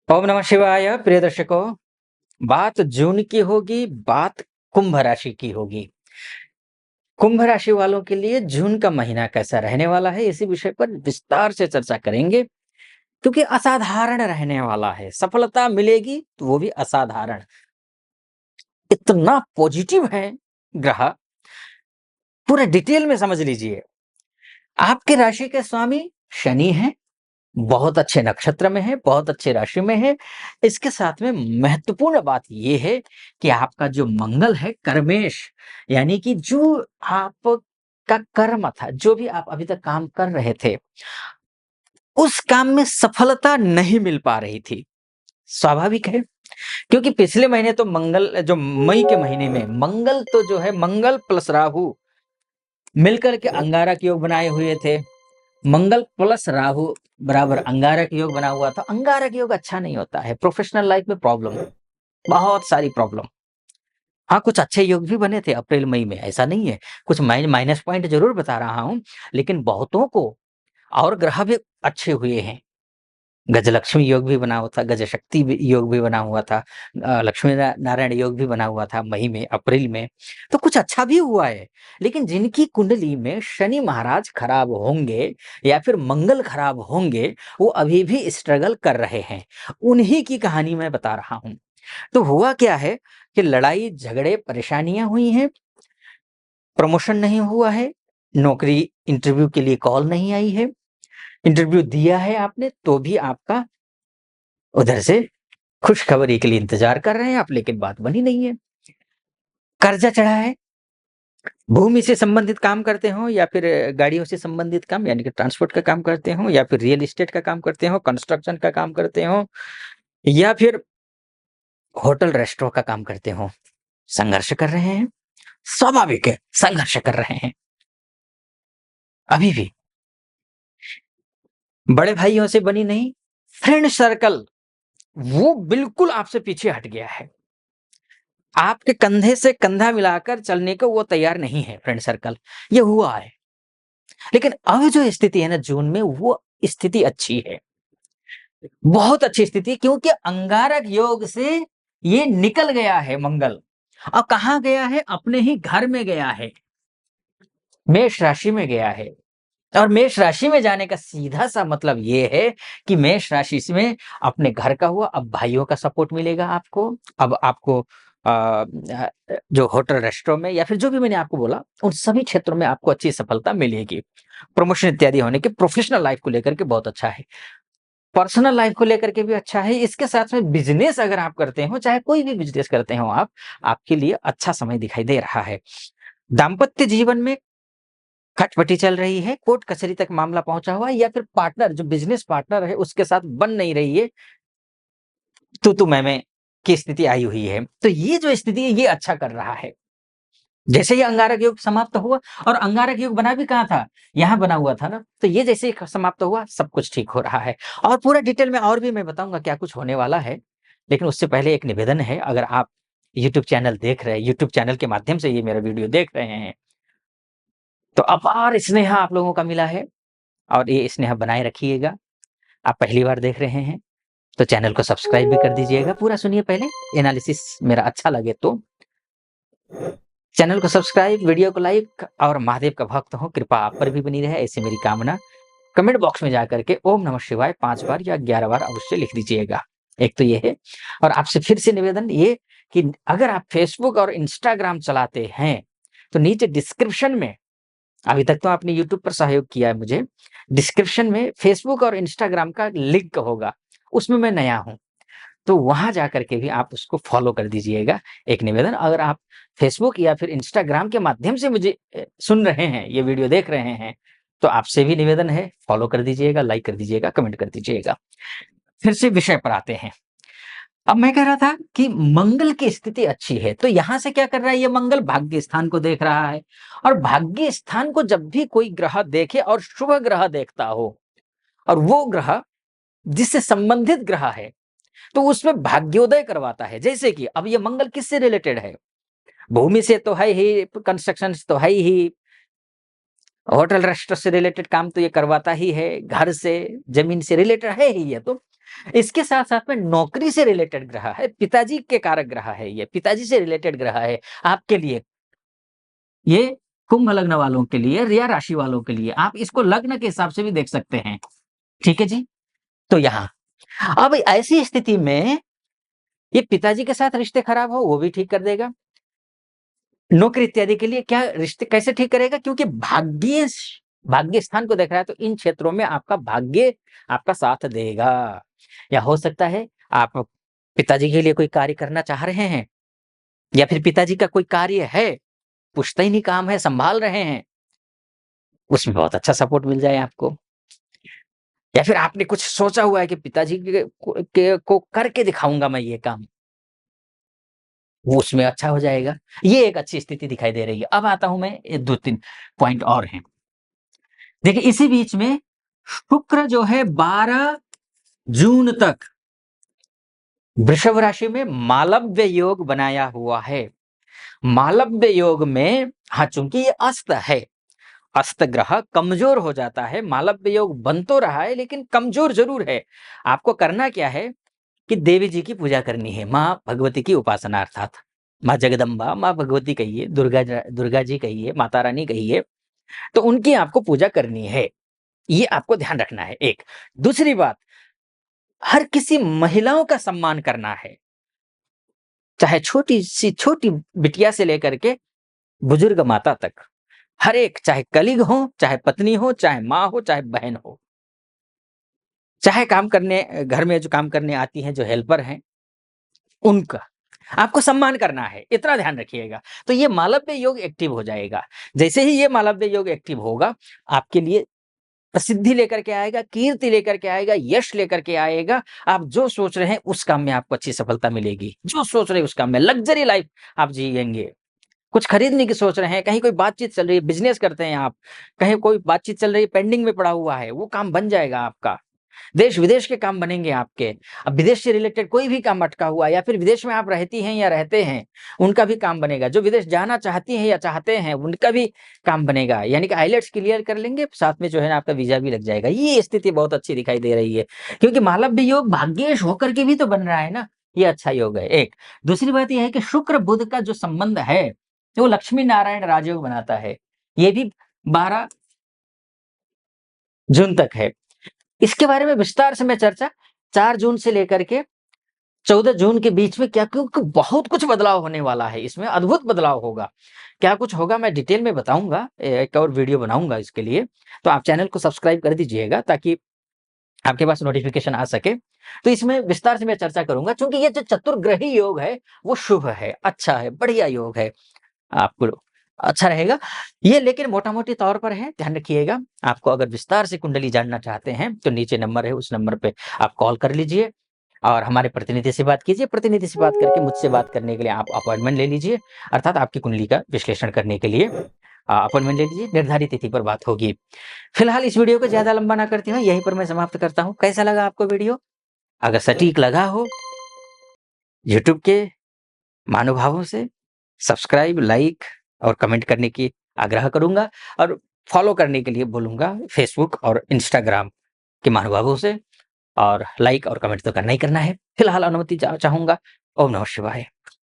ओम नमः शिवाय। प्रिय दर्शकों, बात जून की होगी, बात कुंभ राशि की होगी। कुंभ राशि वालों के लिए जून का महीना कैसा रहने वाला है, इसी विषय पर विस्तार से चर्चा करेंगे, क्योंकि असाधारण रहने वाला है। सफलता मिलेगी तो वो भी असाधारण। इतना पॉजिटिव है ग्रह, पूरा डिटेल में समझ लीजिए। आपके राशि के स्वामी शनि हैं, बहुत अच्छे नक्षत्र में है, बहुत अच्छे राशि में है। इसके साथ में महत्वपूर्ण बात ये है कि आपका जो मंगल है कर्मेश, यानी कि जो आपका कर्म था, जो भी आप अभी तक काम कर रहे थे, उस काम में सफलता नहीं मिल पा रही थी। स्वाभाविक है, क्योंकि पिछले महीने तो मंगल, जो मई के महीने में मंगल तो जो है, मंगल प्लस राहु मिलकर के अंगारक योग बनाए हुए थे। मंगल प्लस राहु बराबर अंगारक योग बना हुआ था। अंगारक योग अच्छा नहीं होता है, प्रोफेशनल लाइफ में प्रॉब्लम, बहुत सारी प्रॉब्लम। हाँ, कुछ अच्छे योग भी बने थे अप्रैल मई में, ऐसा नहीं है। कुछ माइनस पॉइंट जरूर बता रहा हूं, लेकिन बहुतों को और ग्रह भी अच्छे हुए हैं। गजलक्ष्मी योग भी बना हुआ था, गजशक्ति योग भी बना हुआ था, लक्ष्मी नारायण योग भी बना हुआ था मई में, अप्रैल में। तो कुछ अच्छा भी हुआ है। लेकिन जिनकी कुंडली में शनि महाराज खराब होंगे या फिर मंगल खराब होंगे, वो अभी भी स्ट्रगल कर रहे हैं। उन्हीं की कहानी मैं बता रहा हूं। तो हुआ क्या है कि लड़ाई झगड़े परेशानियां हुई हैं, प्रमोशन नहीं हुआ है, नौकरी इंटरव्यू के लिए कॉल नहीं आई है, इंटरव्यू दिया है आपने तो भी आपका उधर से खुशखबरी के लिए इंतजार कर रहे हैं आप, लेकिन बात बनी नहीं है। कर्जा चढ़ा है, भूमि से संबंधित काम करते हो या फिर गाड़ियों से संबंधित काम, यानी कि ट्रांसपोर्ट का काम करते हो, या फिर रियल एस्टेट का काम करते हो, कंस्ट्रक्शन का काम करते हो, या फिर होटल रेस्टोरेंट का काम करते हो, संघर्ष कर रहे हैं। स्वाभाविक है, संघर्ष कर रहे हैं अभी भी। बड़े भाइयों से बनी नहीं, फ्रेंड सर्कल वो बिल्कुल आपसे पीछे हट गया है। आपके कंधे से कंधा मिलाकर चलने को वो तैयार नहीं है, फ्रेंड सर्कल। ये हुआ है। लेकिन अब जो स्थिति है ना जून में, वो स्थिति अच्छी है, बहुत अच्छी स्थिति है, क्योंकि अंगारक योग से ये निकल गया है मंगल। अब कहाँ गया है? अपने ही घर में गया है, मेष राशि में गया है। और मेष राशि में जाने का सीधा सा मतलब ये है कि मेष राशि में अपने घर का हुआ, अब भाइयों का सपोर्ट मिलेगा आपको। अब आपको जो होटल रेस्टोरेंट में या फिर जो भी मैंने आपको बोला, उन सभी क्षेत्रों में आपको अच्छी सफलता मिलेगी। प्रमोशन इत्यादि होने के, प्रोफेशनल लाइफ को लेकर के बहुत अच्छा है, पर्सनल लाइफ को लेकर के भी अच्छा है। इसके साथ में बिजनेस अगर आप करते हो, चाहे कोई भी बिजनेस करते हो आप, आपके लिए अच्छा समय दिखाई दे रहा है। दाम्पत्य जीवन में खटपटी चल रही है, कोर्ट कचहरी तक मामला पहुंचा हुआ है, या फिर पार्टनर, जो बिजनेस पार्टनर है, उसके साथ बन नहीं रही है, तू मैं की स्थिति आई हुई है। तो ये जो स्थिति है, ये अच्छा कर रहा है। जैसे ही अंगारक योग समाप्त हुआ, और अंगारक योग बना भी कहाँ था? यहाँ बना हुआ था ना। तो ये जैसे ही समाप्त हुआ, सब कुछ ठीक हो रहा है। और पूरा डिटेल में और भी मैं बताऊंगा क्या कुछ होने वाला है। लेकिन उससे पहले एक निवेदन है, अगर आप यूट्यूब चैनल देख रहे हैं, यूट्यूब चैनल के माध्यम से ये मेरा वीडियो देख रहे हैं, तो अपार स्नेह आप लोगों का मिला है, और ये स्नेह बनाए रखिएगा। आप पहली बार देख रहे हैं तो चैनल को सब्सक्राइब भी कर दीजिएगा। पूरा सुनिए पहले, एनालिसिस मेरा अच्छा लगे तो चैनल को सब्सक्राइब, वीडियो को लाइक, और महादेव का भक्त हो, कृपा आप पर भी बनी रहे, ऐसी मेरी कामना। कमेंट बॉक्स में जाकर के ओम नमः शिवाय 5 बार या 11 बार अवश्य लिख दीजिएगा। एक तो ये है, और आपसे फिर से निवेदन ये कि अगर आप फेसबुक और इंस्टाग्राम चलाते हैं, तो नीचे डिस्क्रिप्शन में, अभी तक तो आपने यूट्यूब पर सहयोग किया है मुझे, डिस्क्रिप्शन में फेसबुक और इंस्टाग्राम का लिंक होगा, उसमें मैं नया हूँ, तो वहां जाकर के भी आप उसको फॉलो कर दीजिएगा। एक निवेदन, अगर आप फेसबुक या फिर इंस्टाग्राम के माध्यम से मुझे सुन रहे हैं, ये वीडियो देख रहे हैं, तो आपसे भी निवेदन है, फॉलो कर दीजिएगा, लाइक कर दीजिएगा, कमेंट कर दीजिएगा। फिर से विषय पर आते हैं। अब मैं कह रहा था कि मंगल की स्थिति अच्छी है, तो यहां से क्या कर रहा है ये मंगल? भाग्य स्थान को देख रहा है। और भाग्य स्थान को जब भी कोई ग्रह देखे, और शुभ ग्रह देखता हो, और वो ग्रह जिससे संबंधित ग्रह है, तो उसमें भाग्योदय करवाता है। जैसे कि अब ये मंगल किससे रिलेटेड है? भूमि से तो है ही, कंस्ट्रक्शन से तो है ही, होटल रेस्टोरेंट से रिलेटेड काम तो ये करवाता ही है, घर से, जमीन से रिलेटेड है ही ये तो। इसके साथ-साथ में नौकरी से रिलेटेड ग्रह है, पिताजी के कारक ग्रह है ये, पिताजी से रिलेटेड ग्रह है आपके लिए। ये कुंभ लग्न वालों के लिए, या राशि वालों के लिए, आप इसको लग्न के हिसाब से भी देख सकते हैं। ठीक है जी? तो यहाँ अब ऐसी स्थिति में ये पिताजी के साथ रिश्ते खराब हो, वो भी ठीक कर देगा। नौकरी इत्यादि के लिए क्या रिश्ते कैसे ठीक करेगा? क्योंकि भाग्य स्थान को देख रहा है, तो इन क्षेत्रों में आपका भाग्य आपका साथ देगा। या हो सकता है आप पिताजी के लिए कोई कार्य करना चाह रहे हैं, या फिर पिताजी का कोई कार्य है, पुश्तैनी काम है, संभाल रहे हैं, उसमें बहुत अच्छा सपोर्ट मिल जाए आपको। या फिर आपने कुछ सोचा हुआ है कि पिताजी को करके दिखाऊँगा मैं ये काम, वो उसमें अच्छा हो जाएगा। ये एक अच्छी स्थिति दिखाई दे रही है। अब आता हूँ मैं, ये 2-3 पॉइंट और हैं। देखिए इसी बीच में शुक्र जो है 12 जून तक वृषभ राशि में मालव्य योग बनाया हुआ है। मालव्य योग में हाँ, चूंकि ये अस्त है, अस्त ग्रह कमजोर हो जाता है। मालव्य योग बन तो रहा है लेकिन कमजोर जरूर है। आपको करना क्या है कि देवी जी की पूजा करनी है, माँ भगवती की उपासना, अर्थात माँ जगदम्बा, माँ भगवती कहिए, दुर्गा जी कहिए, माता रानी कहिए, तो उनकी आपको पूजा करनी है। ये आपको ध्यान रखना है एक। दूसरी बात, हर किसी महिलाओं का सम्मान करना है, चाहे छोटी बिटिया से लेकर के बुजुर्ग माता तक, हर एक, चाहे कलीग हो, चाहे पत्नी हो, चाहे माँ हो, चाहे बहन हो, चाहे काम करने घर में जो काम करने आती हैं, जो हेल्पर हैं, उनका आपको सम्मान करना है, इतना ध्यान रखिएगा। तो ये मालव्य योग एक्टिव हो जाएगा। जैसे ही ये मालव्य योग एक्टिव होगा, आपके लिए प्रसिद्धि लेकर के आएगा, कीर्ति लेकर के आएगा, यश लेकर के आएगा। आप जो सोच रहे हैं उस काम में आपको अच्छी सफलता मिलेगी। जो सोच रहे हैं उस काम में लग्ज़री लाइफ़ आप जिएँगे। कुछ खरीदने की सोच रहे हैं, कहीं कोई बातचीत चल रही है, बिज़नेस करते हैं आप, कहीं कोई बातचीत चल रही है, पेंडिंग में पड़ा हुआ है, वो काम बन जाएगा आपका। देश-विदेश के काम बनेंगे आपके। अब विदेश से रिलेटेड कोई भी काम अटका हुआ है, या फिर विदेश में आप रहती हैं या रहते हैं, उनका भी काम बनेगा। जो विदेश जाना चाहती हैं या चाहते हैं, उनका भी काम बनेगा। यानी कि आइलेट्स क्लियर कर लेंगे, साथ में जो है ना आपका वीज़ा भी लग जाएगा। ये स्थिति बहुत अच्छी दिखाई दे रही है, क्योंकि मालव्य योग भाग्येश होकर के भी तो बन रहा है ना, ये अच्छा योग है एक। दूसरी बात ये है कि शुक्र-बुध का जो संबंध है, वो लक्ष्मी नारायण राजयोग बनाता है। ये भी 12 जून तक है। इसके बारे में विस्तार से मैं चर्चा 4 जून से लेकर के 14 जून के बीच में, क्या क्योंकि बहुत कुछ बदलाव होने वाला है इसमें, अद्भुत बदलाव होगा। क्या कुछ होगा मैं डिटेल में बताऊँगा, एक और वीडियो बनाऊँगा इसके लिए। तो आप चैनल को सब्सक्राइब कर दीजिएगा ताकि आपके पास नोटिफ़िकेशन आ सके। तो इसमें विस्तार से मैं चर्चा करूँगा, चूँकि ये जो चतुर्ग्रही योग है, वो शुभ है, अच्छा है, बढ़िया योग है। आपको अच्छा रहेगा। ये लेकिन मोटा-मोटी तौर पर है, ध्यान रखिएगा। आपको अगर विस्तार से कुंडली जानना चाहते हैं, तो नीचे नंबर है, उस नंबर पे आप कॉल कर लीजिए और हमारे प्रतिनिधि से बात कीजिए। प्रतिनिधि से बात करके मुझसे बात करने के लिए आप अपॉइंटमेंट ले लीजिए, अर्थात आपकी कुंडली का विश्लेषण करने के लिए अपॉइंटमेंट ले लीजिए, निर्धारित तिथि पर बात होगी। फिलहाल इस वीडियो को ज़्यादा लंबा ना करते हुए यहीं पर मैं समाप्त करता हूँ। कैसा लगा आपको वीडियो? अगर सटीक लगा हो, यूट्यूब के महानुभावों से सब्सक्राइब, लाइक और कमेंट करने की आग्रह करूँगा, और फॉलो करने के लिए बोलूँगा फेसबुक और इंस्टाग्राम के महानुभावों से, और लाइक और कमेंट तो करना ही करना है। फिलहाल अनुमति चाहूँगा। ओम नमः शिवाय।